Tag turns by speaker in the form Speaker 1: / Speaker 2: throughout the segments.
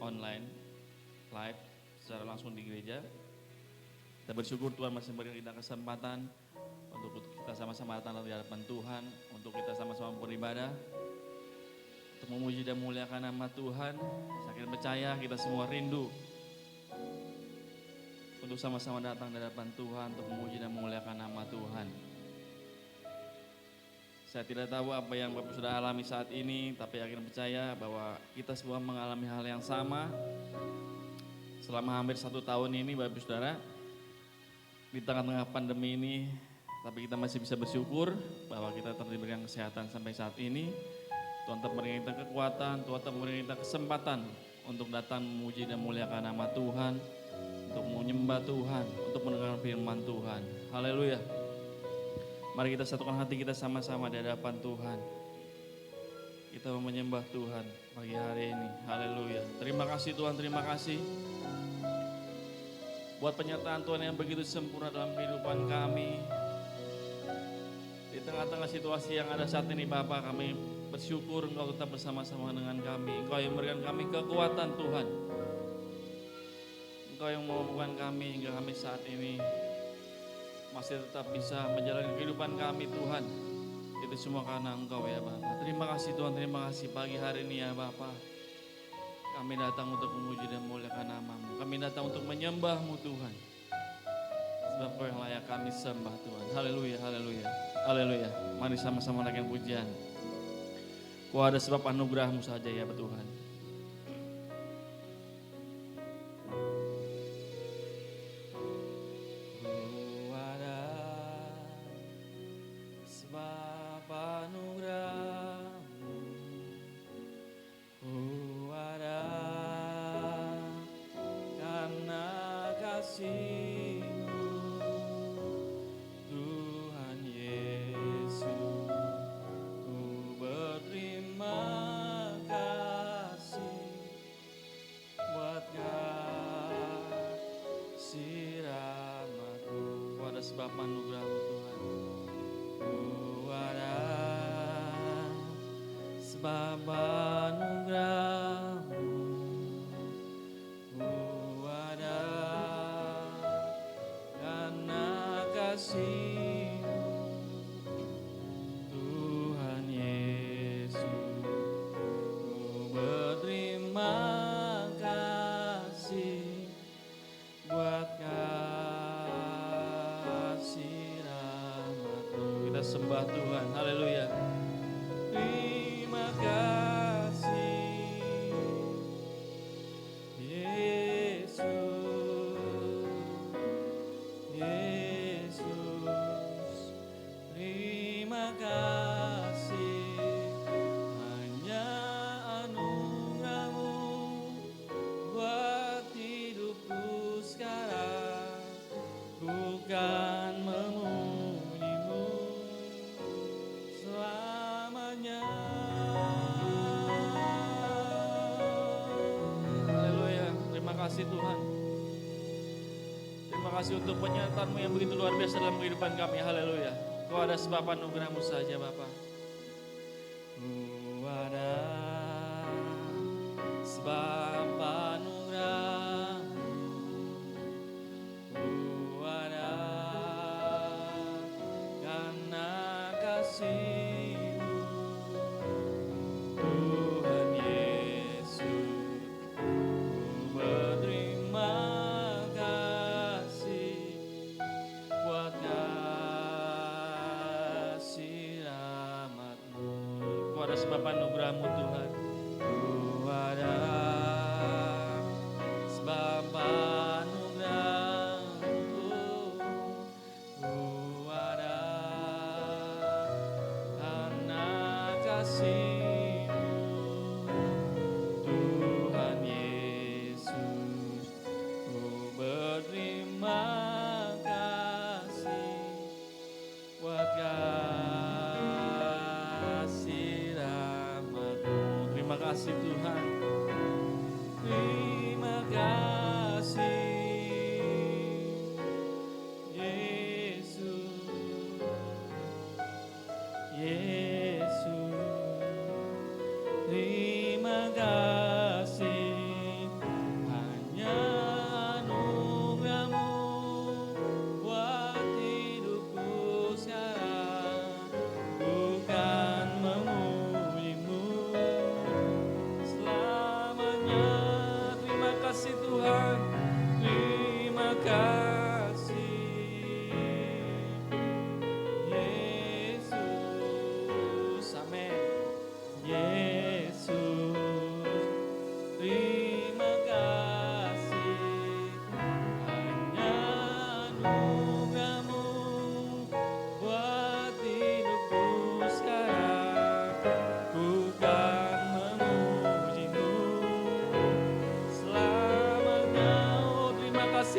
Speaker 1: online live secara langsung di gereja. Kita bersyukur Tuhan masih memberikan kita kesempatan untuk kita sama-sama datang di hadapan Tuhan, untuk kita sama-sama beribadah, untuk memuji dan memuliakan nama Tuhan. Saya percaya kita semua rindu untuk sama-sama datang di hadapan Tuhan untuk memuji dan memuliakan nama Tuhan. Saya tidak tahu apa yang Bapak sudah alami saat ini, tapi yakin percaya bahwa kita semua mengalami hal yang sama. Selama hampir 1 tahun ini Bapak Saudara, di tengah-tengah pandemi ini, tapi kita masih bisa bersyukur bahwa kita diberikan kesehatan sampai saat ini. Tuhan tetap memberikan kita kekuatan, Tuhan tetap memberikan kita kesempatan untuk datang memuji dan memuliakan nama Tuhan, untuk menyembah Tuhan, untuk mendengar firman Tuhan. Haleluya. Mari kita satukan hati kita sama-sama di hadapan Tuhan. Kita mau menyembah Tuhan pagi hari ini. Haleluya. Terima kasih Tuhan, terima kasih buat penyertaan Tuhan yang begitu sempurna dalam kehidupan kami. Di tengah-tengah situasi yang ada saat ini Bapa, kami bersyukur Engkau tetap bersama-sama dengan kami. Engkau yang memberikan kami kekuatan Tuhan. Engkau yang memampukan kami hingga kami saat ini masih tetap bisa menjalani kehidupan kami Tuhan. Itu semua karena Engkau ya Bapa. Terima kasih Tuhan, terima kasih pagi hari ini ya Bapa. Kami datang untuk memuji dan memuliakan nama-Mu. Kami datang untuk menyembah-Mu Tuhan. Sebab Kau yang layak kami sembah Tuhan. Haleluya, haleluya, haleluya. Mari sama-sama naikkan pujian. Kau ada sebab anugerah-Mu saja ya Tuhan. Sebab anugerah-Mu Tuhan. Ada sebab anugerah-Mu. Ada karena kasih-Mu Tuhan Yesus. Ku berterima kasih buat sembah Tuhan, haleluya. Terima kasih Yesus, Yesus. Terima kasih hanya anugerah-Mu buat hidupku sekarang, bukan Terima kasih Tuhan. Terima kasih untuk penyertaan-Mu yang begitu luar biasa dalam kehidupan kami. Haleluya. Kau ada sebab anugerah-Mu saja Bapa. Ku ada sebab anugerah-Mu. Ku ada karena kasih-Mu Tuhan Yesus. Berterima kasih buat kasih rahmat-Mu. Ku ada sebab anugerah-Mu Tuhan. Ku ada sebab anugerah-Mu. Ku ada karena kasih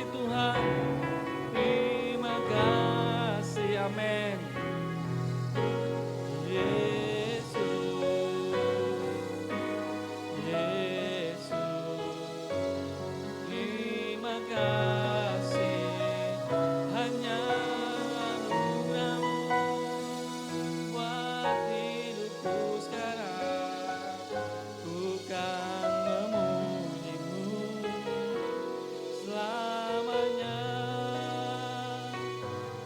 Speaker 1: kasih Tuhan. Terima kasih, amin. Yesus, terima kasih. Hanya anugerah-Mu buat hidupku sekarang. Ku kan memuji-Mu selamanya.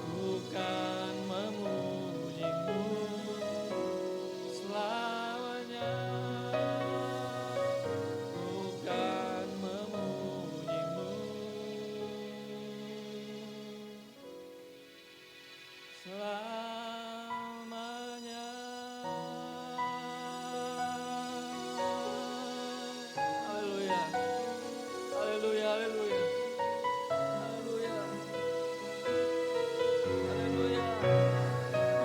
Speaker 1: Ku kan memuji-Mu selamanya. Ku kan memuji-Mu selamanya. Haleluya. Haleluya, haleluya. Haleluya. Haleluya.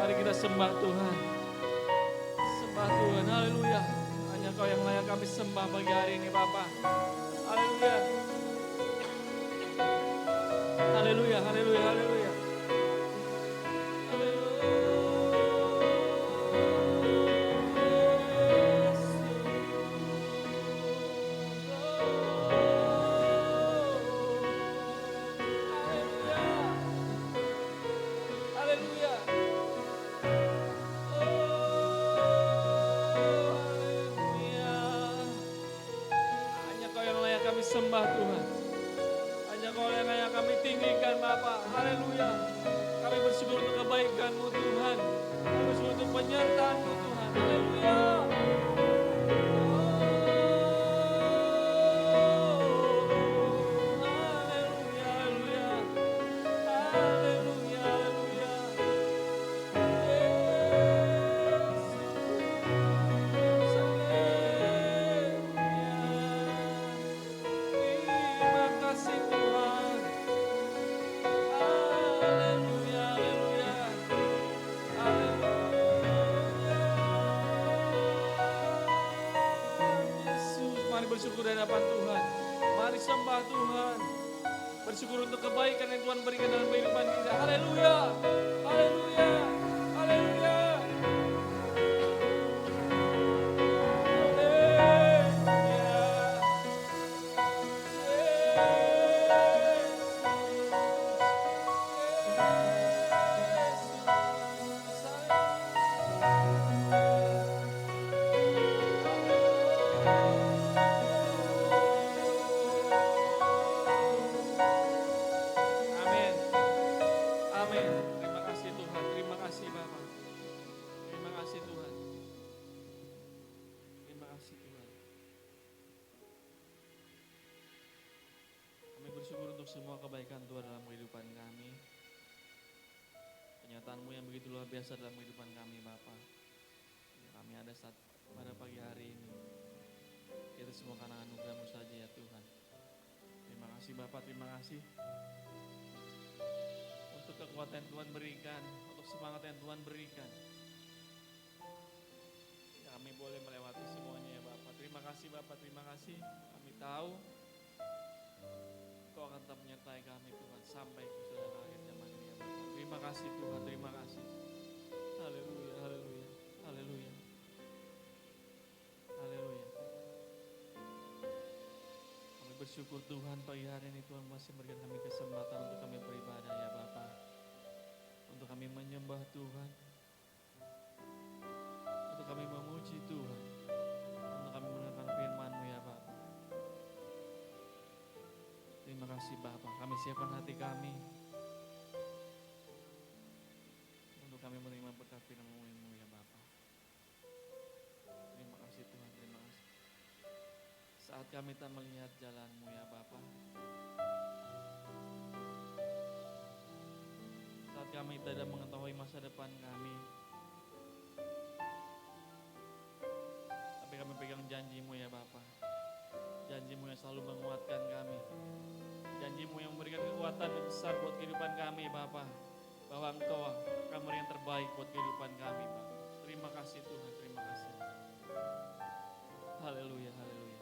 Speaker 1: Mari kita sembah Tuhan. Sembah Tuhan, haleluya. Hanya Kau yang layak kami sembah pagi hari ini, Bapa. Haleluya. Haleluya, haleluya, haleluya. Sembah Tuhan. Hanya Kau yang layak kami tinggikan, Bapa. Haleluya. Kami bersyukur untuk kebaikan-Mu, Tuhan. Kami bersyukur untuk penyertaan-Mu, Tuhan. Haleluya. Bersyukur di hadapan Tuhan. Mari sembah Tuhan. Bersyukur untuk kebaikan yang Tuhan berikan dalam kehidupan kita. Haleluya. Haleluya. Haleluya. Semua kebaikan Tuhan dalam kehidupan kami. Penyertaan-Mu yang begitu luar biasa dalam kehidupan kami, Bapa. Kami ada saat pada pagi hari ini. Kita semua karena anugerah-Mu saja ya Tuhan. Terima kasih Bapa, terima kasih. Untuk kekuatan yang Tuhan berikan, untuk semangat yang Tuhan berikan. Kami boleh melewati semuanya ya Bapa. Terima kasih Bapa, terima kasih. Kami tahu Kau akan tetap menyertai kami Tuhan sampai kesudahan akhir zaman ini ya Bapak. Terima kasih Tuhan, terima kasih. Haleluya, haleluya, haleluya. Haleluya. Kami bersyukur Tuhan pagi hari ini Tuhan masih memberikan kami kesempatan untuk kami beribadah ya Bapak. Untuk kami menyembah Tuhan. Untuk kami memuji Tuhan. Untuk kami mendengarkan firman-Mu ya Bapak. Terima kasih Bapak, kami siapkan hati kami untuk kami menerima berkat firman-Mu ya Bapak. Terima kasih Tuhan, terima kasih. Saat kami tak melihat jalan-Mu ya Bapak. Saat kami tidak mengetahui masa depan kami. Tapi kami pegang janji-Mu ya Bapak. Janji-Mu yang selalu menguatkan kami. Janji-Mu yang memberikan kekuatan besar buat kehidupan kami Bapa. Bahwa Engkau akan memberi yang terbaik buat kehidupan kami Bapa. Terima kasih Tuhan, terima kasih. Haleluya, haleluya.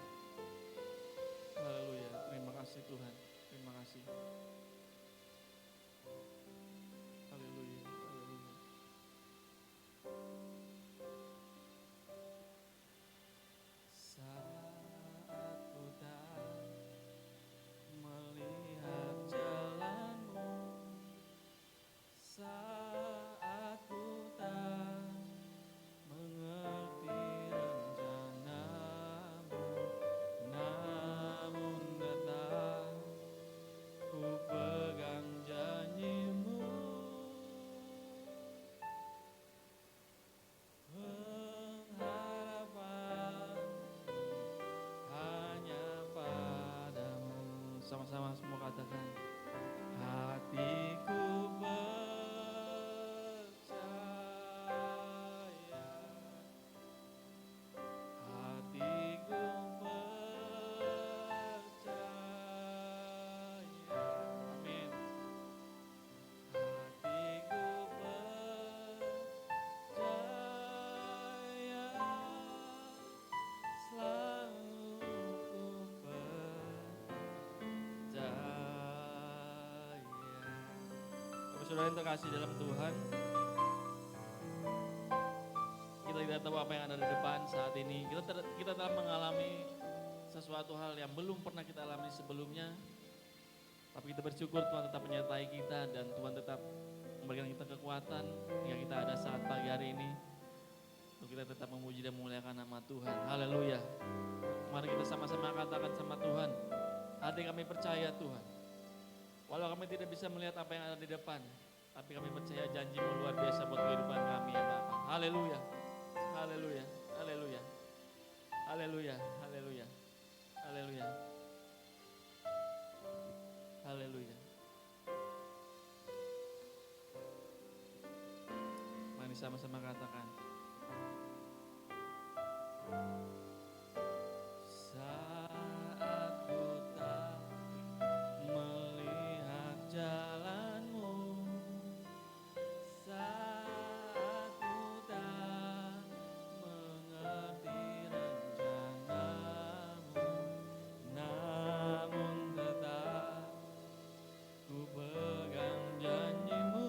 Speaker 1: Haleluya, terima kasih Tuhan. Terima kasih. Haleluya, haleluya. Saat ku tak melihat jalanmu, saat ku tak mengerti rencanamu, namun tetap ku pegang janjimu. Pengharapan hanya padamu. Sama-sama semua katakan, hatiku percaya, hatiku percaya, amin. Hatiku percaya, selalu ku percaya. Bapak Saudara yang terkasih dalam Tuhan, kita tidak tahu apa yang ada di depan saat ini. Kita telah mengalami sesuatu hal yang belum pernah kita alami sebelumnya. Tapi kita bersyukur Tuhan tetap menyertai kita dan Tuhan tetap memberikan kita kekuatan hingga kita ada saat pagi hari ini. Untuk kita tetap memuji dan memuliakan nama Tuhan. Haleluya. Mari kita sama-sama katakan sama Tuhan, hati kami percaya Tuhan. Walau kami tidak bisa melihat apa yang ada di depan, tapi kami percaya janji-Mu luar biasa buat kehidupan kami ya Bapa. Haleluya. Haleluya. Haleluya. Haleluya. Haleluya. Haleluya. Haleluya. Mari sama-sama katakan, saat ku tak melihat jalanmu, saat ku tak mengerti rencanamu, namun tetap ku pegang janjimu.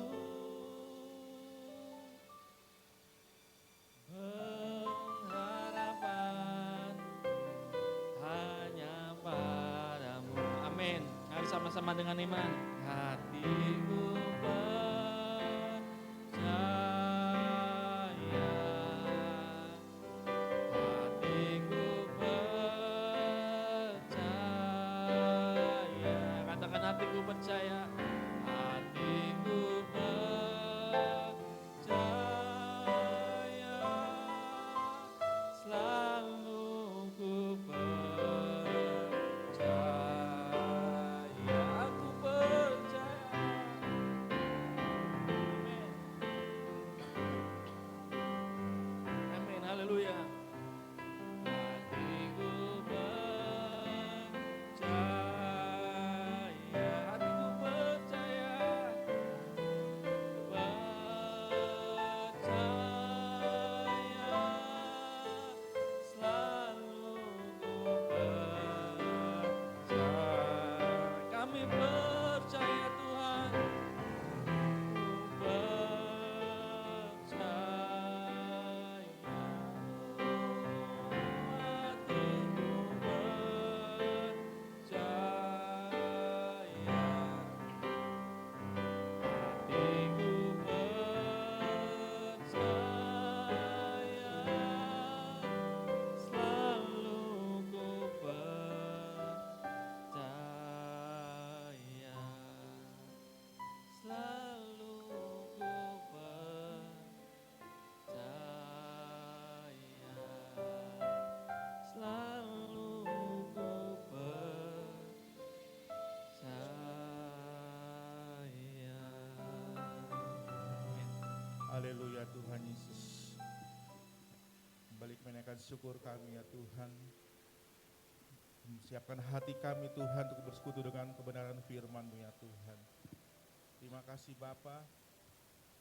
Speaker 1: Pengharapan hanya padamu. Amin. Mari sama-sama dengan iman. Hatiku percaya, hatiku percaya. Katakan hatiku percaya, hatiku percaya, selalu ku percaya, aku percaya. Amin. Amin. Haleluya. Hatiku percaya, hatiku percaya, percaya, selalu ku percaya. Kami percaya Tuhan, ku percaya, hatiku percaya, hatiku percaya, selalu ku percaya, selalu ku percaya, selalu ku percaya.
Speaker 2: Haleluya Tuhan Yesus. Kembali menaikkan syukur kami ya Tuhan. Siapkan hati kami Tuhan untuk bersekutu dengan kebenaran firman-Mu ya Tuhan. Terima kasih Bapa.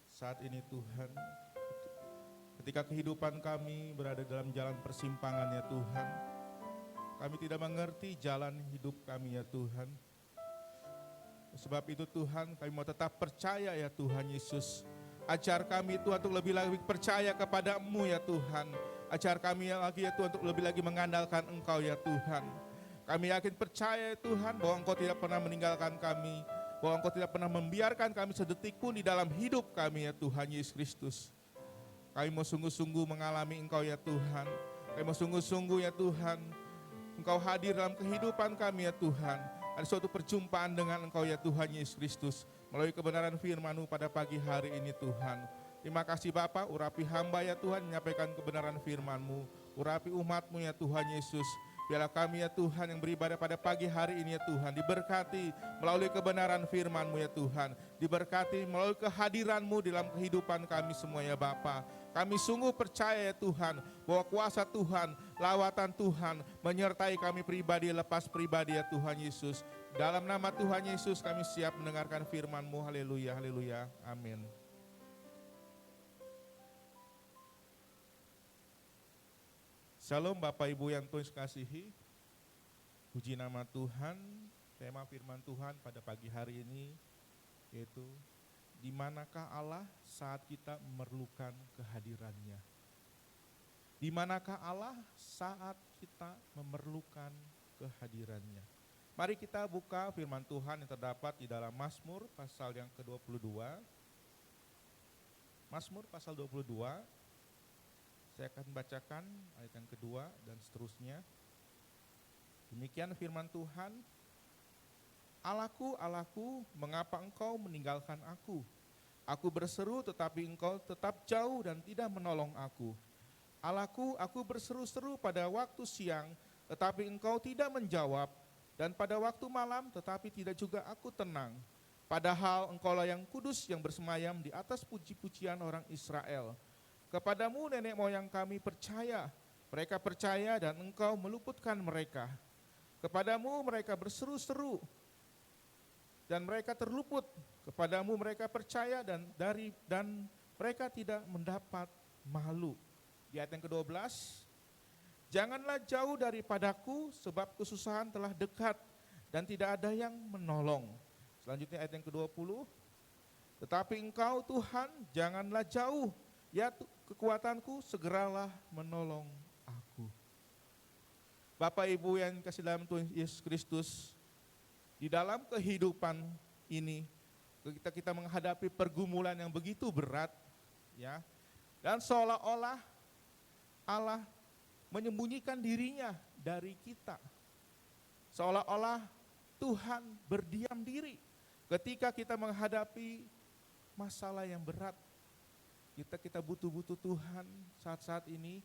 Speaker 2: Saat ini Tuhan, ketika kehidupan kami berada dalam jalan persimpangan ya Tuhan, kami tidak mengerti jalan hidup kami ya Tuhan. Sebab itu Tuhan, kami mau tetap percaya ya Tuhan Yesus. Ajar kami Tuhan untuk lebih lagi percaya kepada-Mu ya Tuhan. Ajar kami lagi ya Tuhan untuk lebih lagi mengandalkan Engkau ya Tuhan. Kami yakin percaya ya Tuhan bahwa Engkau tidak pernah meninggalkan kami. Bahwa Engkau tidak pernah membiarkan kami sedetik pun di dalam hidup kami ya Tuhan Yesus Kristus. Kami mau sungguh-sungguh mengalami Engkau ya Tuhan. Kami mau sungguh-sungguh ya Tuhan. Engkau hadir dalam kehidupan kami ya Tuhan. Ada suatu perjumpaan dengan Engkau ya Tuhan Yesus Kristus. Melalui kebenaran firman-Mu pada pagi hari ini Tuhan. Terima kasih Bapa, urapi hamba ya Tuhan, menyampaikan kebenaran firman-Mu. Urapi umat-Mu ya Tuhan Yesus. Biarlah kami ya Tuhan yang beribadah pada pagi hari ini ya Tuhan. Diberkati melalui kebenaran firman-Mu ya Tuhan. Diberkati melalui kehadiran-Mu dalam kehidupan kami semua ya Bapa. Kami sungguh percaya ya Tuhan bahwa kuasa Tuhan, lawatan Tuhan menyertai kami pribadi lepas pribadi ya Tuhan Yesus. Dalam nama Tuhan Yesus kami siap mendengarkan firman-Mu. Haleluya, haleluya, amin. Shalom Bapak Ibu yang Tuhan kasihi. Puji nama Tuhan. Tema firman Tuhan pada pagi hari ini yaitu di manakah Allah saat kita memerlukan kehadirannya? Di manakah Allah saat kita memerlukan kehadirannya? Mari kita buka firman Tuhan yang terdapat di dalam Mazmur pasal yang ke-22. Mazmur pasal 22. Saya akan bacakan ayat yang kedua dan seterusnya. Demikian firman Tuhan. Allahku, Allahku, mengapa engkau meninggalkan aku? Aku berseru tetapi engkau tetap jauh dan tidak menolong aku. Allahku, aku berseru-seru pada waktu siang tetapi engkau tidak menjawab. Dan pada waktu malam tetapi tidak juga aku tenang. Padahal engkaulah yang kudus yang bersemayam di atas puji-pujian orang Israel. Kepadamu nenek moyang kami percaya, mereka percaya dan engkau meluputkan mereka. Kepadamu mereka berseru-seru dan mereka terluput. Kepadamu mereka percaya dan mereka tidak mendapat malu. Di ayat yang ke-12, janganlah jauh daripadaku sebab kesusahan telah dekat dan tidak ada yang menolong. Selanjutnya ayat yang ke-20, tetapi engkau Tuhan janganlah jauh, ya kekuatanku segeralah menolong aku. Bapak Ibu yang kasih dalam Tuhan Yesus Kristus, di dalam kehidupan ini kita menghadapi pergumulan yang begitu berat, ya, dan seolah-olah Allah menyembunyikan dirinya dari kita. Seolah-olah Tuhan berdiam diri ketika kita menghadapi masalah yang berat. Kita butuh Tuhan saat-saat ini,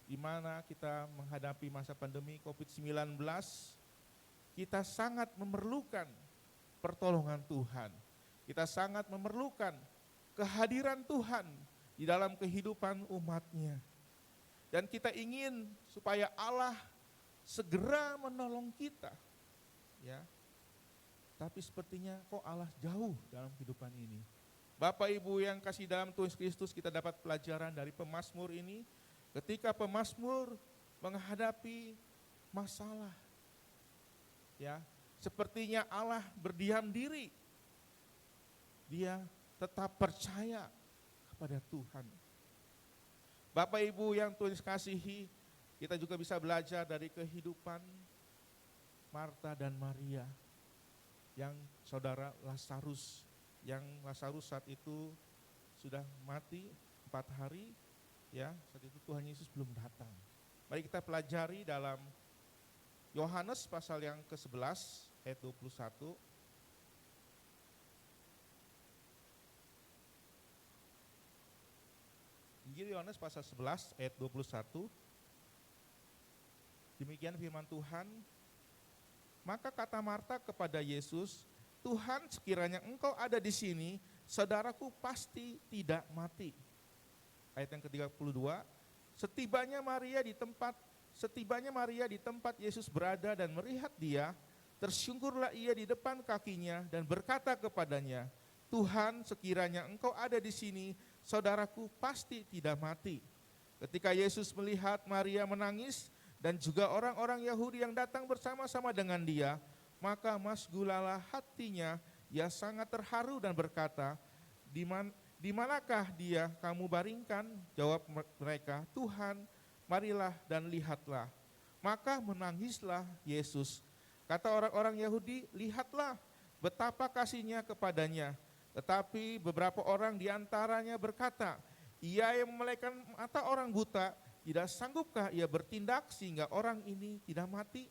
Speaker 2: di mana kita menghadapi masa pandemi COVID-19, kita sangat memerlukan pertolongan Tuhan. Kita sangat memerlukan kehadiran Tuhan di dalam kehidupan umat-Nya. Dan kita ingin supaya Allah segera menolong kita. Ya. Tapi sepertinya kok Allah jauh dalam kehidupan ini. Bapak Ibu yang kasih dalam Tuhan Kristus, kita dapat pelajaran dari pemazmur ini. Ketika pemazmur menghadapi masalah, ya, sepertinya Allah berdiam diri. Dia tetap percaya kepada Tuhan. Bapak Ibu yang Tuhan kasihi, kita juga bisa belajar dari kehidupan Marta dan Maria, yang saudara Lazarus, yang Lazarus saat itu sudah mati 4 hari, ya, saat itu Tuhan Yesus belum datang. Mari kita pelajari dalam Yohanes pasal yang ke-11 ayat 21. Injil Yohanes pasal 11 ayat 21. Demikian firman Tuhan. Maka kata Marta kepada Yesus, Tuhan, sekiranya engkau ada di sini, saudaraku pasti tidak mati. Ayat yang ke-32, setibanya Maria di tempat Yesus berada dan melihat dia, tersungkurlah ia di depan kakinya dan berkata kepadanya, Tuhan, sekiranya engkau ada di sini, saudaraku pasti tidak mati. Ketika Yesus melihat Maria menangis dan juga orang-orang Yahudi yang datang bersama-sama dengan dia, maka masgulalah hatinya, ia sangat terharu dan berkata, di manakah dia kamu baringkan? Jawab mereka, Tuhan, marilah dan lihatlah. Maka menangislah Yesus. Kata orang-orang Yahudi, lihatlah betapa kasihnya kepadanya. Tetapi beberapa orang di antaranya berkata, ia yang memelihara mata orang buta, tidak sanggupkah ia bertindak sehingga orang ini tidak mati?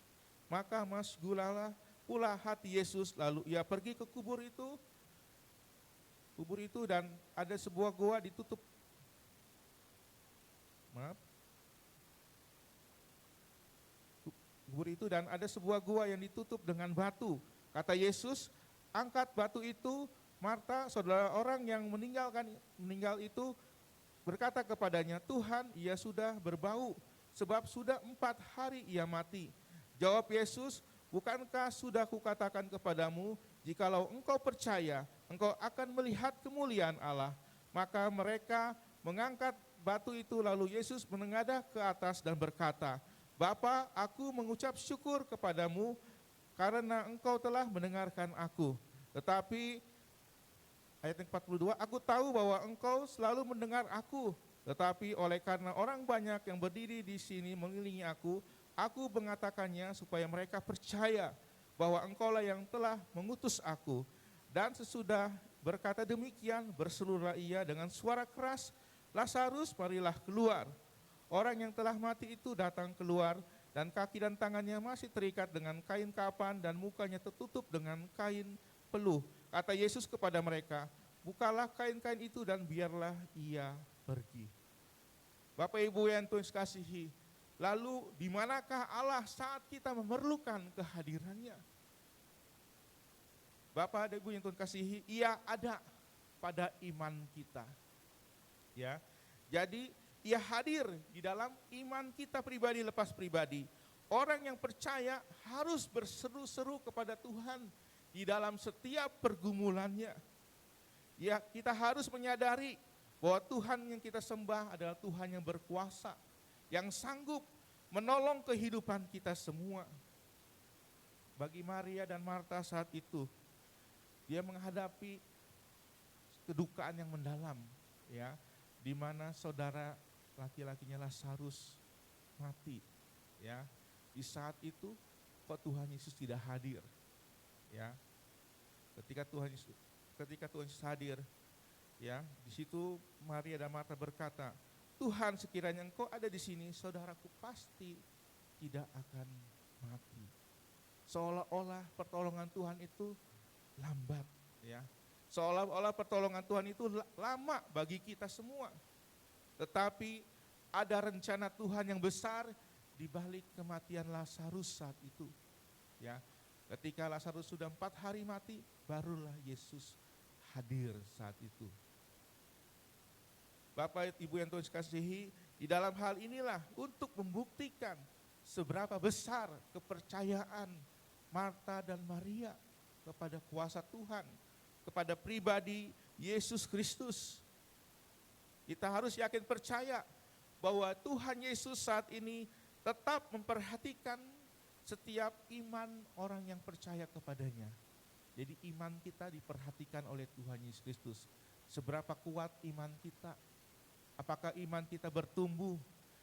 Speaker 2: Maka masgulalah pula hati Yesus, lalu ia pergi ke kubur itu dan ada sebuah goa ditutup. Kubur itu dan ada sebuah goa yang ditutup dengan batu. Kata Yesus, angkat batu itu. Marta, saudara orang yang meninggal itu berkata kepadanya, Tuhan, ia sudah berbau, sebab sudah 4 hari ia mati. Jawab Yesus, bukankah sudah kukatakan kepadamu, jikalau engkau percaya, engkau akan melihat kemuliaan Allah. Maka mereka mengangkat batu itu, lalu Yesus menengadah ke atas dan berkata, Bapa, aku mengucap syukur kepadamu karena engkau telah mendengarkan aku. Tetapi ayat 42, aku tahu bahwa engkau selalu mendengar aku, tetapi oleh karena orang banyak yang berdiri di sini mengelilingi aku mengatakannya supaya mereka percaya bahwa engkaulah yang telah mengutus aku. Dan sesudah berkata demikian, berserulah ia dengan suara keras, Lazarus, marilah keluar. Orang yang telah mati itu datang keluar, dan kaki dan tangannya masih terikat dengan kain kapan dan mukanya tertutup dengan kain peluh. Kata Yesus kepada mereka, bukalah kain-kain itu dan biarlah ia pergi. Bapak Ibu yang Tuhan kasihi, lalu di manakah Allah saat kita memerlukan kehadirannya? Bapak dan Ibu yang Tuhan kasihi, ia ada pada iman kita. Ya. Jadi ia hadir di dalam iman kita pribadi lepas pribadi. Orang yang percaya harus berseru-seru kepada Tuhan di dalam setiap pergumulannya. Ya, kita harus menyadari bahwa Tuhan yang kita sembah adalah Tuhan yang berkuasa, yang sanggup menolong kehidupan kita semua. Bagi Maria dan Marta saat itu, dia menghadapi kedukaan yang mendalam, ya, di mana saudara laki-lakinya Lazarus mati, ya. Di saat itu, kok Tuhan Yesus tidak hadir, ya? Ketika Tuhan Yesus hadir, ya, di situ Maria dan Marta berkata, Tuhan, sekiranya Engkau ada di sini, saudaraku pasti tidak akan mati. Seolah-olah pertolongan Tuhan itu lambat, ya. Seolah-olah pertolongan Tuhan itu lama bagi kita semua. Tetapi ada rencana Tuhan yang besar di balik kematian Lazarus saat itu, ya. Ketika Lazarus sudah 4 hari mati, barulah Yesus hadir saat itu. Bapak Ibu yang Tuhan kasihi, di dalam hal inilah untuk membuktikan seberapa besar kepercayaan Marta dan Maria kepada kuasa Tuhan, kepada pribadi Yesus Kristus. Kita harus yakin percaya bahwa Tuhan Yesus saat ini tetap memperhatikan setiap iman orang yang percaya kepadanya. Jadi iman kita diperhatikan oleh Tuhan Yesus Kristus. Seberapa kuat iman kita? Apakah iman kita bertumbuh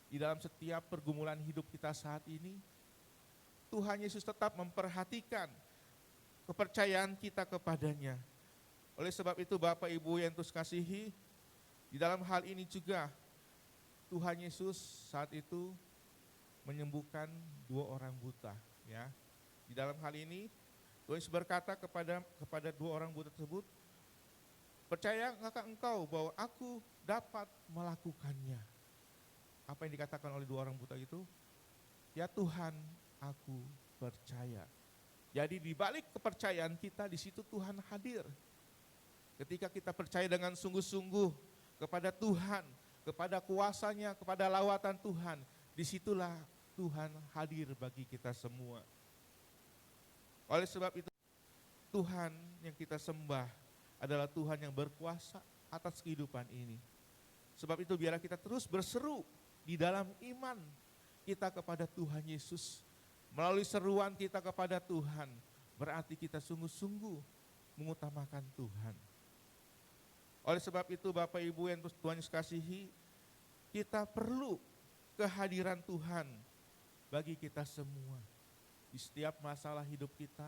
Speaker 2: di dalam setiap pergumulan hidup kita saat ini? Tuhan Yesus tetap memperhatikan kepercayaan kita kepadanya. Oleh sebab itu Bapak Ibu yang Tuhan kasihi, di dalam hal ini juga Tuhan Yesus saat itu menyembuhkan 2 orang buta, ya. Di dalam hal ini Tuhan Yesus berkata kepada 2 orang buta tersebut, percaya enggak engkau bahwa aku dapat melakukannya? Apa yang dikatakan oleh 2 orang buta itu? Ya Tuhan, aku percaya. Jadi di balik kepercayaan kita, di situ Tuhan hadir. Ketika kita percaya dengan sungguh-sungguh kepada Tuhan, kepada kuasanya, kepada lawatan Tuhan, disitulah Tuhan hadir bagi kita semua. Oleh sebab itu, Tuhan yang kita sembah adalah Tuhan yang berkuasa atas kehidupan ini. Sebab itu biarlah kita terus berseru di dalam iman kita kepada Tuhan Yesus. Melalui seruan kita kepada Tuhan, berarti kita sungguh-sungguh mengutamakan Tuhan. Oleh sebab itu Bapak Ibu yang Tuhan Yesus kasihi, kita perlu kehadiran Tuhan bagi kita semua. Di setiap masalah hidup kita,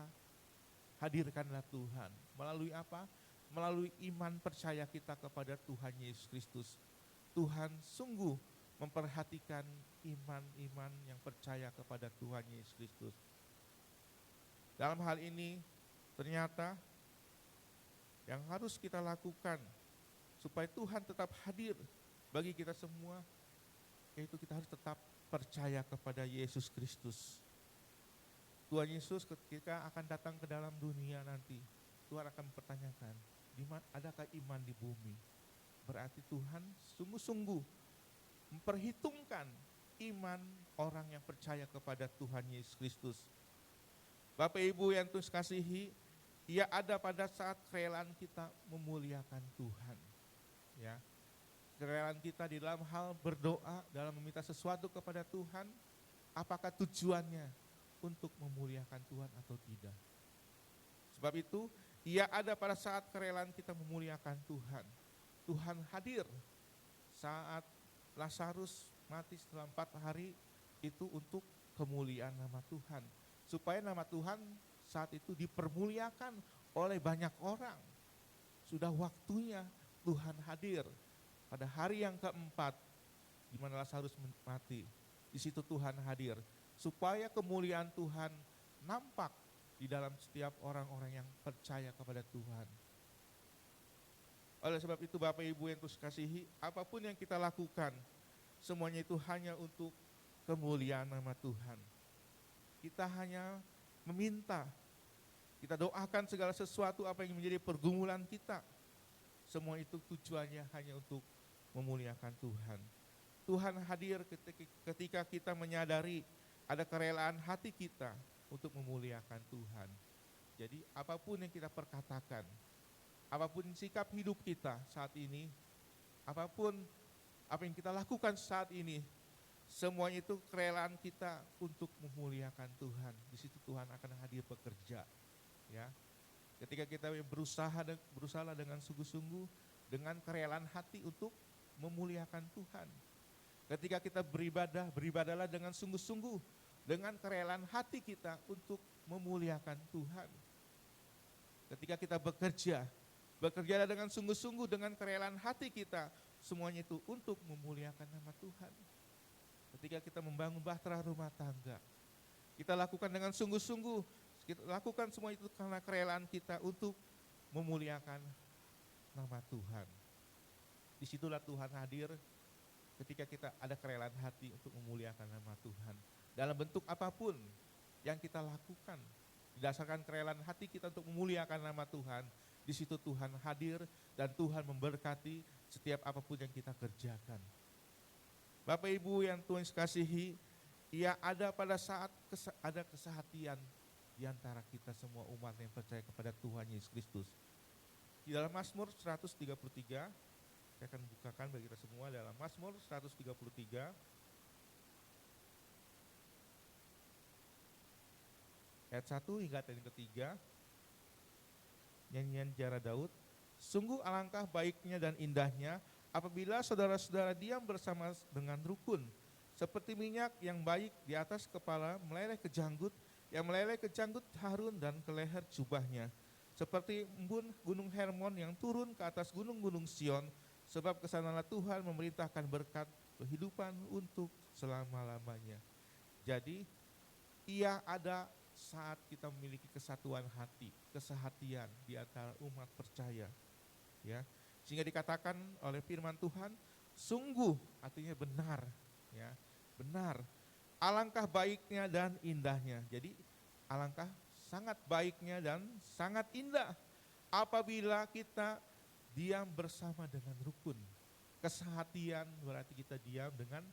Speaker 2: hadirkanlah Tuhan. Melalui apa? Melalui iman percaya kita kepada Tuhan Yesus Kristus. Tuhan sungguh memperhatikan iman-iman yang percaya kepada Tuhan Yesus Kristus. Dalam hal ini, ternyata yang harus kita lakukan supaya Tuhan tetap hadir bagi kita semua, yaitu kita harus tetap percaya kepada Yesus Kristus. Tuhan Yesus ketika akan datang ke dalam dunia nanti, Tuhan akan mempertanyakan, adakah iman di bumi? Berarti Tuhan sungguh-sungguh memperhitungkan iman orang yang percaya kepada Tuhan Yesus Kristus. Bapak Ibu yang Tuhan kasihi, Ia ada pada saat kerelaan kita memuliakan Tuhan. Ya, kerelaan kita di dalam hal berdoa, dalam meminta sesuatu kepada Tuhan, apakah tujuannya untuk memuliakan Tuhan atau tidak. Sebab itu, Ia ada pada saat kerelaan kita memuliakan Tuhan. Tuhan hadir saat Lazarus mati setelah 4 hari itu untuk kemuliaan nama Tuhan. Supaya nama Tuhan saat itu dipermuliakan oleh banyak orang. Sudah waktunya Tuhan hadir pada hari yang keempat di mana Lazarus mati. Di situ Tuhan hadir supaya kemuliaan Tuhan nampak di dalam setiap orang-orang yang percaya kepada Tuhan. Oleh sebab itu Bapak Ibu yang Tuhan kasihi, apapun yang kita lakukan, semuanya itu hanya untuk kemuliaan nama Tuhan. Kita hanya meminta, kita doakan segala sesuatu apa yang menjadi pergumulan kita. Semua itu tujuannya hanya untuk memuliakan Tuhan. Tuhan hadir ketika kita menyadari ada kerelaan hati kita untuk memuliakan Tuhan. Jadi apapun yang kita perkatakan, apapun sikap hidup kita saat ini, apapun apa yang kita lakukan saat ini, semuanya itu kerelaan kita untuk memuliakan Tuhan. Di situ Tuhan akan hadir bekerja. Ya, ketika kita berusaha dengan sungguh-sungguh, dengan kerelaan hati untuk memuliakan Tuhan. Ketika kita beribadahlah dengan sungguh-sungguh, dengan kerelaan hati kita untuk memuliakan Tuhan. Ketika kita bekerjalah dengan sungguh-sungguh, dengan kerelaan hati kita, semuanya itu untuk memuliakan nama Tuhan. Ketika kita membangun bahtera rumah tangga, kita lakukan dengan sungguh-sungguh, kita lakukan semua itu karena kerelaan kita untuk memuliakan nama Tuhan. Disitulah Tuhan hadir ketika kita ada kerelaan hati untuk memuliakan nama Tuhan. Dalam bentuk apapun yang kita lakukan, didasarkan kerelaan hati kita untuk memuliakan nama Tuhan, di situ Tuhan hadir dan Tuhan memberkati setiap apapun yang kita kerjakan. Bapak Ibu yang Tuhan kasihi, Ia ada pada saat ada kesehatian di antara kita semua umat yang percaya kepada Tuhan Yesus Kristus. Di dalam Mazmur 133, saya akan bukakan bagi kita semua dalam Mazmur 133 ayat 1 hingga ayat yang ketiga. Nyanyian Jara Daud. Sungguh alangkah baiknya dan indahnya apabila saudara-saudara diam bersama dengan rukun, seperti minyak yang baik di atas kepala meleleh ke janggut, yang meleleh ke janggut Harun dan ke leher jubahnya, seperti embun gunung Hermon yang turun ke atas gunung-gunung Sion. Sebab kesanalah Tuhan memerintahkan berkat kehidupan untuk selama-lamanya. Jadi Ia ada saat kita memiliki kesatuan hati, kesehatian di antara umat percaya. Ya, sehingga dikatakan oleh firman Tuhan, sungguh artinya benar, ya, benar. Alangkah baiknya dan indahnya. Jadi alangkah sangat baiknya dan sangat indah apabila kita diam bersama dengan rukun. Kesehatian berarti kita diam dengan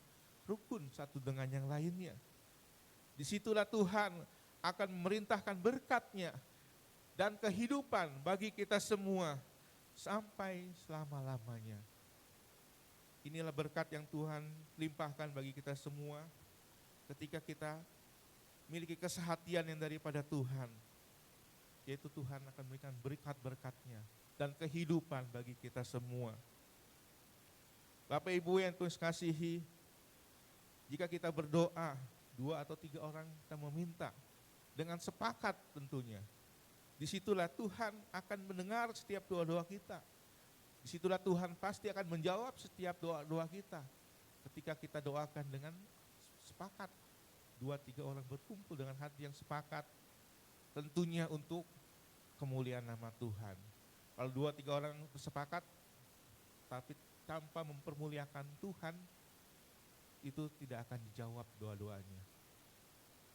Speaker 2: rukun satu dengan yang lainnya. Disitulah Tuhan akan memerintahkan berkat-Nya dan kehidupan bagi kita semua sampai selama-lamanya. Inilah berkat yang Tuhan limpahkan bagi kita semua ketika kita memiliki kesehatian yang daripada Tuhan. yaitu Tuhan akan memberikan berkat-berkat-Nya dan kehidupan bagi kita semua. Bapak Ibu yang Tuhan kasihi, jika kita berdoa, 2 atau 3 orang kita meminta dengan sepakat tentunya, disitulah Tuhan akan mendengar setiap doa-doa kita. Disitulah Tuhan pasti akan menjawab setiap doa-doa kita. Ketika kita doakan dengan sepakat, 2-3 orang berkumpul dengan hati yang sepakat, tentunya untuk kemuliaan nama Tuhan. Kalau 2-3 orang bersepakat, tapi tanpa mempermuliakan Tuhan, itu tidak akan dijawab doa-doanya.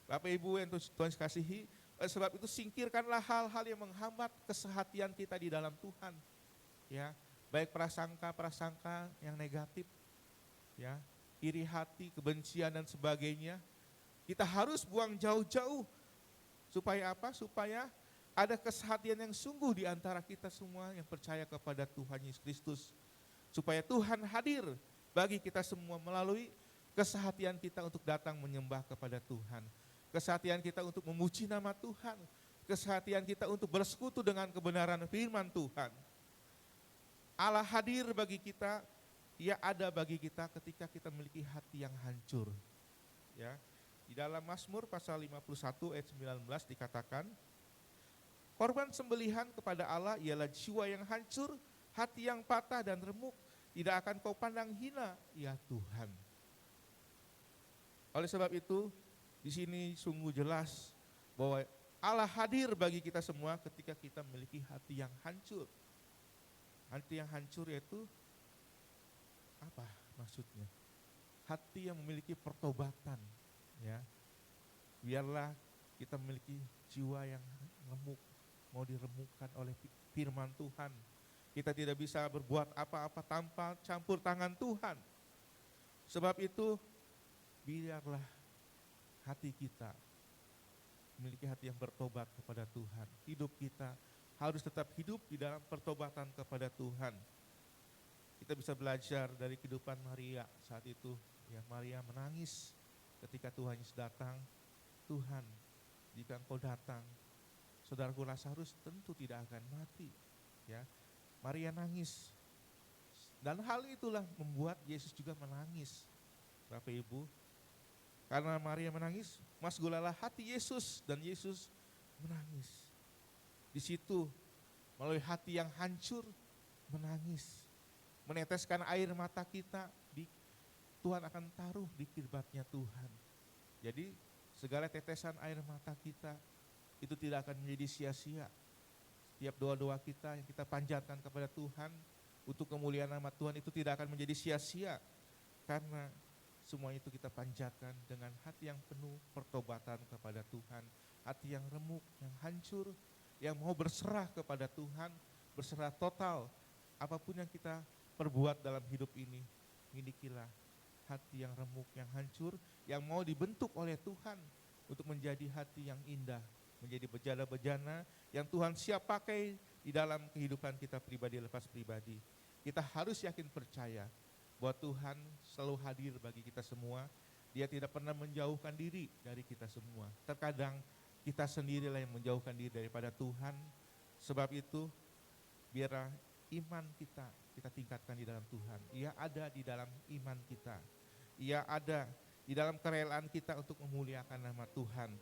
Speaker 2: Bapak Ibu yang Tuhan kasihi, oleh sebab itu singkirkanlah hal-hal yang menghambat kesehatian kita di dalam Tuhan. Ya, baik prasangka-prasangka yang negatif, ya, iri hati, kebencian dan sebagainya. Kita harus buang jauh-jauh. Supaya apa? Supaya ada kesehatian yang sungguh di antara kita semua yang percaya kepada Tuhan Yesus Kristus. Supaya Tuhan hadir bagi kita semua melalui kesehatian kita untuk datang menyembah kepada Tuhan. Kesehatian kita untuk memuji nama Tuhan. Kesehatian kita untuk bersekutu dengan kebenaran firman Tuhan. Allah hadir bagi kita, Ia ada bagi kita ketika kita memiliki hati yang hancur. Ya, di dalam Mazmur pasal 51 ayat 19 dikatakan, korban sembelihan kepada Allah ialah jiwa yang hancur, hati yang patah dan remuk, tidak akan kau pandang hina, ya Tuhan. Oleh sebab itu, di sini sungguh jelas bahwa Allah hadir bagi kita semua ketika kita memiliki hati yang hancur. Hati yang hancur yaitu apa maksudnya? Hati yang memiliki pertobatan, ya. Biarlah kita memiliki jiwa yang remuk, mau diremukkan oleh firman Tuhan. Kita tidak bisa berbuat apa-apa tanpa campur tangan Tuhan. Sebab itu, biarlah hati kita memiliki hati yang bertobat kepada Tuhan. Hidup kita harus tetap hidup di dalam pertobatan kepada Tuhan. Kita bisa belajar dari kehidupan Maria saat itu. Ya, Maria menangis ketika Tuhan Yesus datang. Tuhan, jika Engkau datang, saudaraku Lazarus tentu tidak akan mati. Ya, Maria nangis. Dan hal itulah membuat Yesus juga menangis. Bapak Ibu, karena Maria menangis, masgulalah hati Yesus dan Yesus menangis. Di situ melalui hati yang hancur menangis, meneteskan air mata kita, Tuhan akan taruh di kirbatnya Tuhan. Jadi segala tetesan air mata kita itu tidak akan menjadi sia-sia. Setiap doa-doa kita yang kita panjatkan kepada Tuhan untuk kemuliaan nama Tuhan itu tidak akan menjadi sia-sia, karena semua itu kita panjatkan dengan hati yang penuh pertobatan kepada Tuhan, hati yang remuk, yang hancur, yang mau berserah kepada Tuhan, berserah total. Apapun yang kita perbuat dalam hidup ini, milikilah hati yang remuk, yang hancur, yang mau dibentuk oleh Tuhan untuk menjadi hati yang indah, menjadi bejana-bejana yang Tuhan siap pakai di dalam kehidupan kita pribadi lepas pribadi. Kita harus yakin percaya bahwa Tuhan selalu hadir bagi kita semua. Dia tidak pernah menjauhkan diri dari kita semua. Terkadang kita sendirilah yang menjauhkan diri daripada Tuhan. Sebab itu, biarlah iman kita tingkatkan di dalam Tuhan. Ia ada di dalam iman kita. Ia ada di dalam kerelaan kita untuk memuliakan nama Tuhan.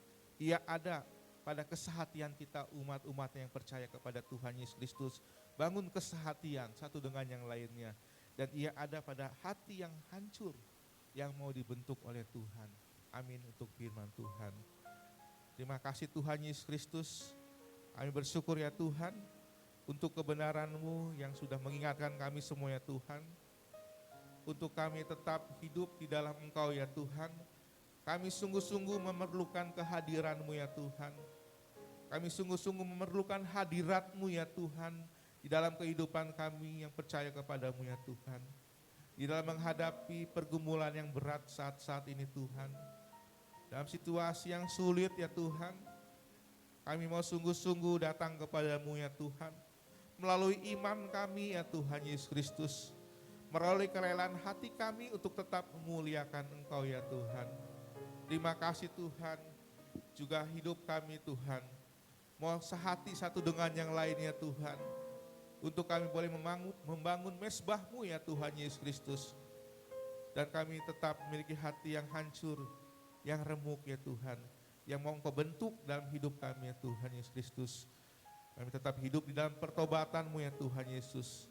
Speaker 2: Ia ada pada kesehatian kita, umat-umat yang percaya kepada Tuhan Yesus Kristus. Bangun kesehatian satu dengan yang lainnya. Dan ia ada pada hati yang hancur, yang mau dibentuk oleh Tuhan. Amin untuk firman Tuhan. Terima kasih Tuhan Yesus Kristus. Kami bersyukur ya Tuhan, untuk kebenaran-Mu yang sudah mengingatkan kami semua ya Tuhan. Untuk kami tetap hidup di dalam Engkau ya Tuhan. Kami sungguh-sungguh memerlukan kehadiran-Mu ya Tuhan. Kami sungguh-sungguh memerlukan hadirat-Mu ya Tuhan, di dalam kehidupan kami yang percaya kepada-Mu ya Tuhan. Di dalam menghadapi pergumulan yang berat saat-saat ini Tuhan. Dalam situasi yang sulit ya Tuhan, kami mau sungguh-sungguh datang kepada-Mu ya Tuhan. Melalui iman kami ya Tuhan Yesus Kristus. Melalui kerelaan hati kami untuk tetap memuliakan Engkau ya Tuhan. Terima kasih Tuhan, juga hidup kami Tuhan. mau sehati satu dengan yang lainnya Tuhan. Untuk kami boleh membangun mesbah-Mu ya Tuhan Yesus Kristus. Dan kami tetap memiliki hati yang hancur, yang remuk ya Tuhan. Yang mau Engkau bentuk dalam hidup kami ya Tuhan Yesus Kristus. Kami tetap hidup di dalam pertobatan-Mu ya Tuhan Yesus.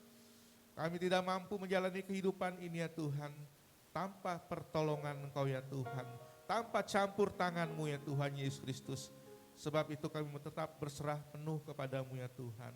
Speaker 2: Kami tidak mampu menjalani kehidupan ini ya Tuhan, tanpa pertolongan Engkau ya Tuhan. Tanpa campur tangan-Mu ya Tuhan Yesus Kristus. Sebab itu kami mau tetap berserah penuh kepada-Mu ya Tuhan.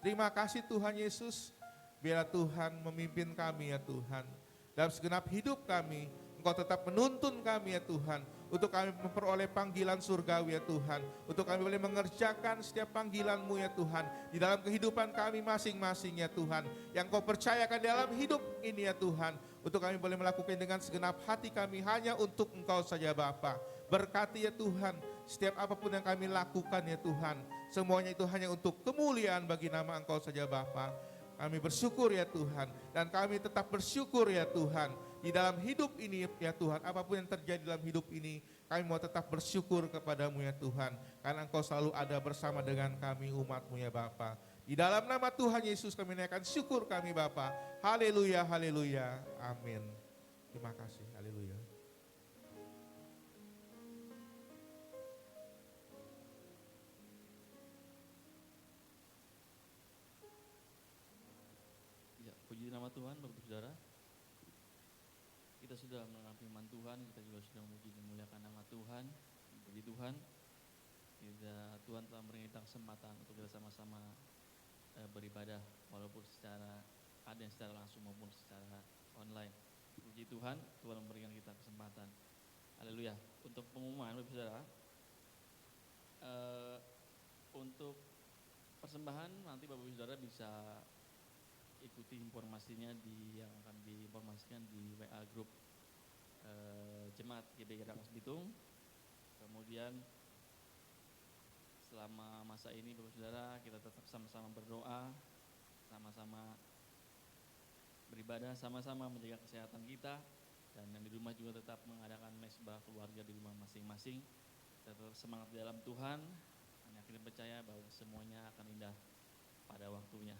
Speaker 2: Terima kasih Tuhan Yesus. Biarlah Tuhan memimpin kami ya Tuhan. Dalam segenap hidup kami, Engkau tetap menuntun kami ya Tuhan. Untuk kami memperoleh panggilan surgawi ya Tuhan. Untuk kami boleh mengerjakan setiap panggilan-Mu ya Tuhan. Di dalam kehidupan kami masing-masing ya Tuhan. Yang Kau percayakan dalam hidup ini ya Tuhan. Untuk kami boleh melakukan dengan segenap hati kami hanya untuk Engkau saja Bapa. Berkati ya Tuhan setiap apapun yang kami lakukan ya Tuhan. Semuanya itu hanya untuk kemuliaan bagi nama Engkau saja Bapa. Kami bersyukur ya Tuhan. Dan kami tetap bersyukur ya Tuhan. Di dalam hidup ini ya Tuhan. Apapun yang terjadi dalam hidup ini. Kami mau tetap bersyukur kepada-Mu ya Tuhan. Karena Engkau selalu ada bersama dengan kami umat-Mu ya Bapa. Di dalam nama Tuhan Yesus kami naikkan syukur kami Bapa. Haleluya, haleluya, amin. Terima kasih, haleluya.
Speaker 1: Ya, puji nama Tuhan Bapak Saudara. Kita sudah mengenal firman Tuhan, kita juga sudah memuji dan memuliakan nama Tuhan. Puji Tuhan. Tuhan telah memberi kita kesempatan untuk kita sama-sama beribadah walaupun ada yang secara langsung maupun secara online. Puji Tuhan, Tuhan memberikan kita kesempatan. Haleluya. Untuk pengumuman Bapak Saudara, untuk persembahan nanti Bapak Saudara bisa ikuti informasinya yang akan diinformasikan di WA grup Jemaat GBI Rangkas Bitung. Kemudian selama masa ini Bapak Saudara kita tetap sama-sama berdoa, sama-sama beribadah, sama-sama menjaga kesehatan kita, dan yang di rumah juga tetap mengadakan mesbah keluarga di rumah masing-masing. Kita tetap semangat di dalam Tuhan, dan yakin percaya bahwa semuanya akan indah pada waktunya.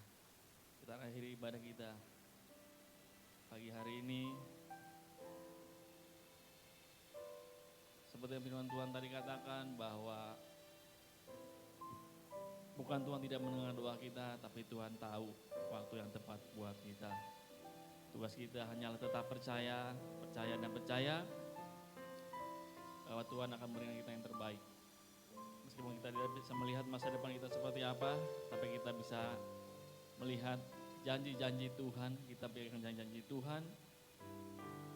Speaker 1: Kita akhiri ibadah kita pagi hari ini. Seperti yang firman Tuhan tadi katakan bahwa bukan Tuhan tidak mendengar doa kita, tapi Tuhan tahu waktu yang tepat buat kita. Tugas kita hanyalah tetap percaya bahwa Tuhan akan memberikan kita yang terbaik. Meskipun kita tidak bisa melihat masa depan kita seperti apa, tapi kita bisa melihat janji-janji Tuhan, kita pegang janji-janji Tuhan.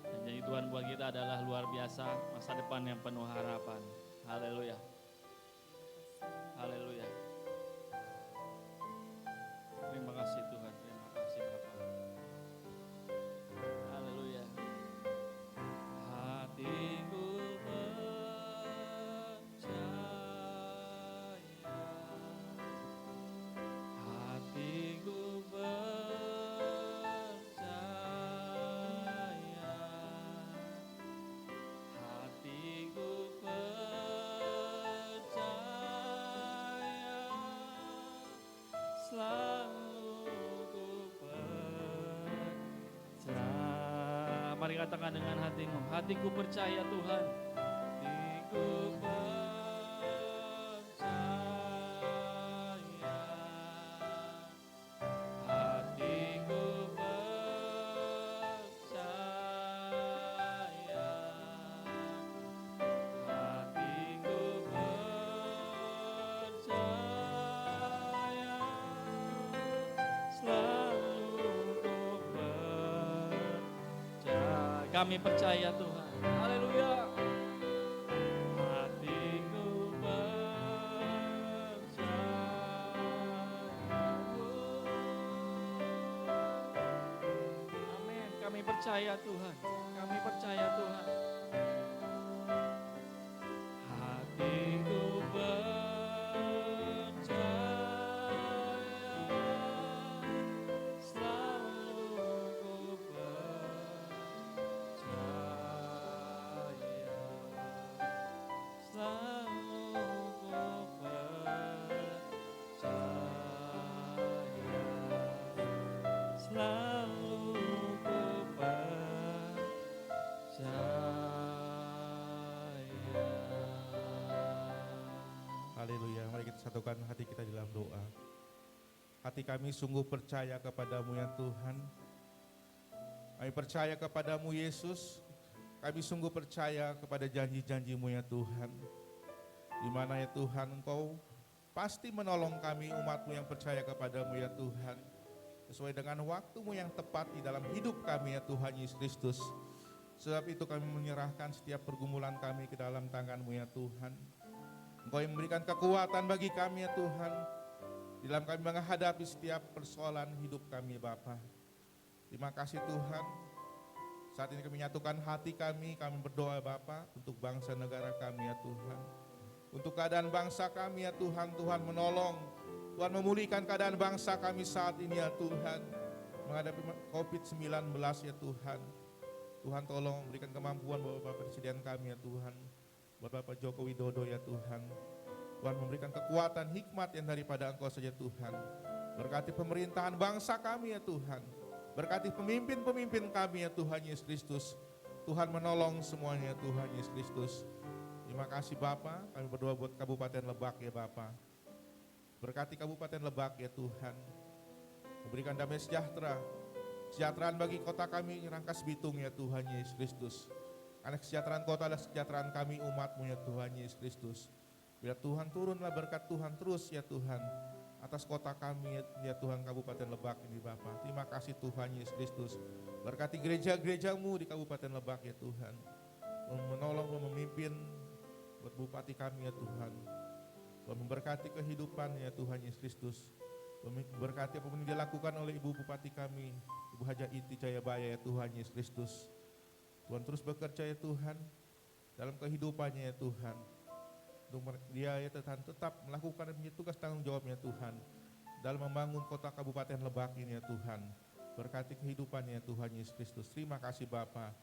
Speaker 1: Dan janji Tuhan buat kita adalah luar biasa, masa depan yang penuh harapan. Haleluya. Haleluya. Terima kasih Tuhan, terima kasih Bapa. Haleluya. Hatiku percaya, hatiku percaya, hatiku percaya, selalu ku percaya. Mari katakan dengan hatimu, hatiku percaya Tuhan. Hatiku percaya, hatiku percaya, hatiku percaya, selalu ku percaya. Kami percaya Tuhan. Haleluya. Hatiku percaya. Amin. Kami percaya Tuhan. Kami percaya Tuhan. Hatiku percaya, selalu ku percaya, selalu ku percaya. lalu
Speaker 2: Haleluya, mari kita satukan hati kita di dalam doa. Hati kami sungguh percaya kepadamu ya Tuhan. Kami percaya kepadamu Yesus. Kami sungguh percaya kepada janji-janjimu ya Tuhan. Di mana ya Tuhan Engkau pasti menolong kami umatmu yang percaya kepadamu ya Tuhan. Sesuai dengan waktumu yang tepat di dalam hidup kami ya Tuhan Yesus Kristus. Sebab itu kami menyerahkan setiap pergumulan kami ke dalam tangan-Mu ya Tuhan. Engkau yang memberikan kekuatan bagi kami ya Tuhan. Di dalam kami menghadapi setiap persoalan hidup kami Bapa. Terima kasih Tuhan. Saat ini kami nyatukan hati kami berdoa Bapa untuk bangsa negara kami ya Tuhan. Untuk keadaan bangsa kami ya Tuhan, Tuhan menolong. Tuhan memulihkan keadaan bangsa kami saat ini ya Tuhan. Menghadapi COVID-19 ya Tuhan. Tuhan tolong berikan kemampuan buat Bapak Presiden kami ya Tuhan. Buat Bapak Joko Widodo ya Tuhan. Tuhan memberikan kekuatan hikmat yang daripada Engkau saja Tuhan. Berkati pemerintahan bangsa kami ya Tuhan. Berkati pemimpin-pemimpin kami ya Tuhan Yesus Kristus. Tuhan menolong semuanya ya Tuhan Yesus Kristus. Terima kasih Bapa, kami berdoa buat Kabupaten Lebak ya Bapa. Berkati Kabupaten Lebak ya Tuhan. Memberikan damai sejahtera. Kesejahteraan bagi kota kami Rangkas Bitung ya Tuhan Yesus Kristus. Karena kesejahteraan kota adalah kesejahteraan kami umat-Mu ya Tuhan Yesus Kristus. Bila Tuhan turunlah berkat Tuhan terus ya Tuhan. Atas kota kami ya Tuhan Kabupaten Lebak ini Bapa. Terima kasih Tuhan Yesus Kristus. Berkati gereja-gereja-Mu di Kabupaten Lebak ya Tuhan. Menolong, memimpin buat bupati kami ya Tuhan. Memberkati kehidupan ya Tuhan Yesus Kristus. Berkati apapun yang dilakukan oleh Ibu Bupati kami, Ibu Haja Iti Jayabaya ya Tuhan Yesus Kristus. Tuhan terus bekerja ya Tuhan, dalam kehidupannya ya Tuhan. Untuk dia ya Tuhan tetap melakukan dan menjadi tugas tanggung jawabnya Tuhan. Dalam membangun kota Kabupaten Lebak ini ya Tuhan. Berkati kehidupannya ya Tuhan Yesus Kristus. Terima kasih Bapa.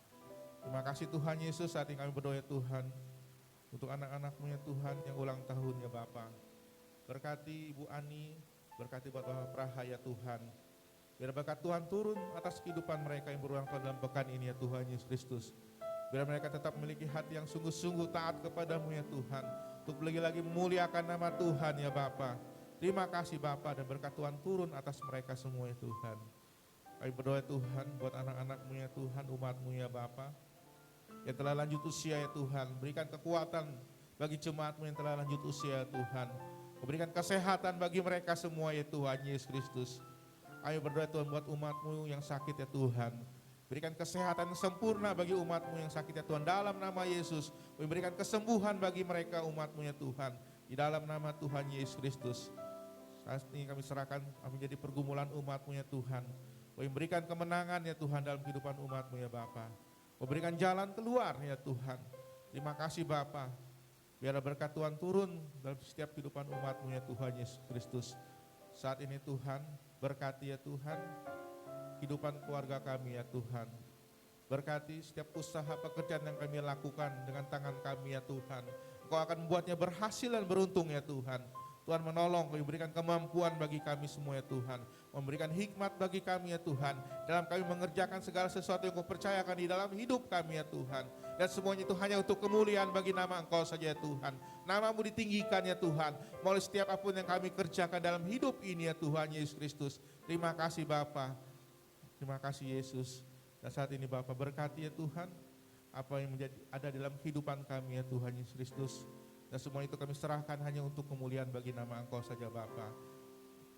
Speaker 2: Terima kasih Tuhan Yesus, saat ini kami berdoa ya Tuhan. Untuk anak-anak-Mu ya Tuhan yang ulang tahun ya Bapa. Berkati Ibu Ani, berkati buat Bapak Praha ya Tuhan. Biar berkat Tuhan turun atas kehidupan mereka yang berulang tahun dalam pekan ini ya Tuhan Yesus Kristus. Biar mereka tetap memiliki hati yang sungguh-sungguh taat kepadamu ya Tuhan. Untuk lagi-lagi memuliakan nama Tuhan ya Bapa. Terima kasih Bapa, dan berkat Tuhan turun atas mereka semua ya Tuhan. Kami berdoa ya Tuhan buat anak-anak-Mu ya Tuhan, umat-Mu ya Bapa. Yang telah lanjut usia ya Tuhan. Berikan kekuatan bagi jemaat-Mu yang telah lanjut usia ya Tuhan. Berikan kesehatan bagi mereka semua ya Tuhan Yesus Kristus. Ayo berdoa Tuhan buat umat-Mu yang sakit ya Tuhan. Berikan kesehatan yang sempurna bagi umat-Mu yang sakit ya Tuhan. Dalam nama Yesus. Berikan kesembuhan bagi mereka umat-Mu ya Tuhan. Di dalam nama Tuhan Yesus Kristus. Saat ini kami serahkan menjadi pergumulan umat-Mu ya Tuhan. Berikan kemenangan ya Tuhan dalam kehidupan umat-Mu ya Bapa. Berikan jalan keluar ya Tuhan. Terima kasih Bapa. Biarlah berkat Tuhan turun dalam setiap kehidupan umat-Mu ya Tuhan Yesus Kristus. Saat ini Tuhan, berkati ya Tuhan kehidupan keluarga kami ya Tuhan. Berkati setiap usaha pekerjaan yang kami lakukan dengan tangan kami ya Tuhan. Engkau akan membuatnya berhasil dan beruntung ya Tuhan. Tuhan menolong, memberikan kemampuan bagi kami semua ya Tuhan. Memberikan hikmat bagi kami ya Tuhan. Dalam kami mengerjakan segala sesuatu yang Kau percayakan di dalam hidup kami ya Tuhan. Dan semuanya itu hanya untuk kemuliaan bagi nama Engkau saja ya Tuhan. Nama-Mu ditinggikan ya Tuhan. Melalui setiap apapun yang kami kerjakan dalam hidup ini ya Tuhan Yesus Kristus. Terima kasih Bapa. Terima kasih Yesus. Dan saat ini Bapa berkati ya Tuhan. Apa yang ada dalam kehidupan kami ya Tuhan Yesus Kristus. Dan semua itu kami serahkan hanya untuk kemuliaan bagi nama Engkau saja Bapa.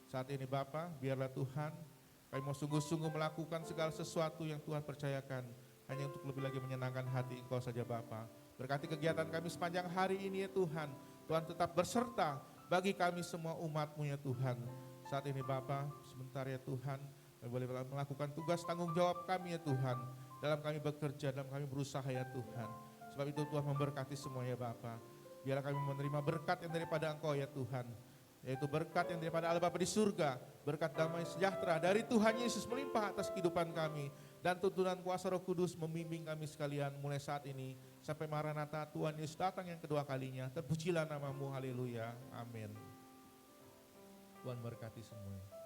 Speaker 2: Saat ini Bapa, biarlah Tuhan, kami mau sungguh-sungguh melakukan segala sesuatu yang Tuhan percayakan. Hanya untuk lebih lagi menyenangkan hati Engkau saja Bapa. Berkati kegiatan kami sepanjang hari ini ya Tuhan. Tuhan tetap berserta bagi kami semua umat-Mu ya Tuhan. Saat ini Bapa, sebentar ya Tuhan, kami boleh melakukan tugas tanggung jawab kami ya Tuhan. Dalam kami bekerja, dalam kami berusaha ya Tuhan. Sebab itu Tuhan memberkati semua ya Bapa. Biarlah kami menerima berkat yang daripada Engkau ya Tuhan. Yaitu berkat yang daripada Allah Bapa di surga. Berkat damai sejahtera dari Tuhan Yesus melimpah atas kehidupan kami. Dan tuntunan kuasa Roh Kudus membimbing kami sekalian mulai saat ini. Sampai Maranatha Tuhan Yesus datang yang kedua kalinya. Terpujilah nama-Mu, haleluya, amin. Tuhan berkati semuanya.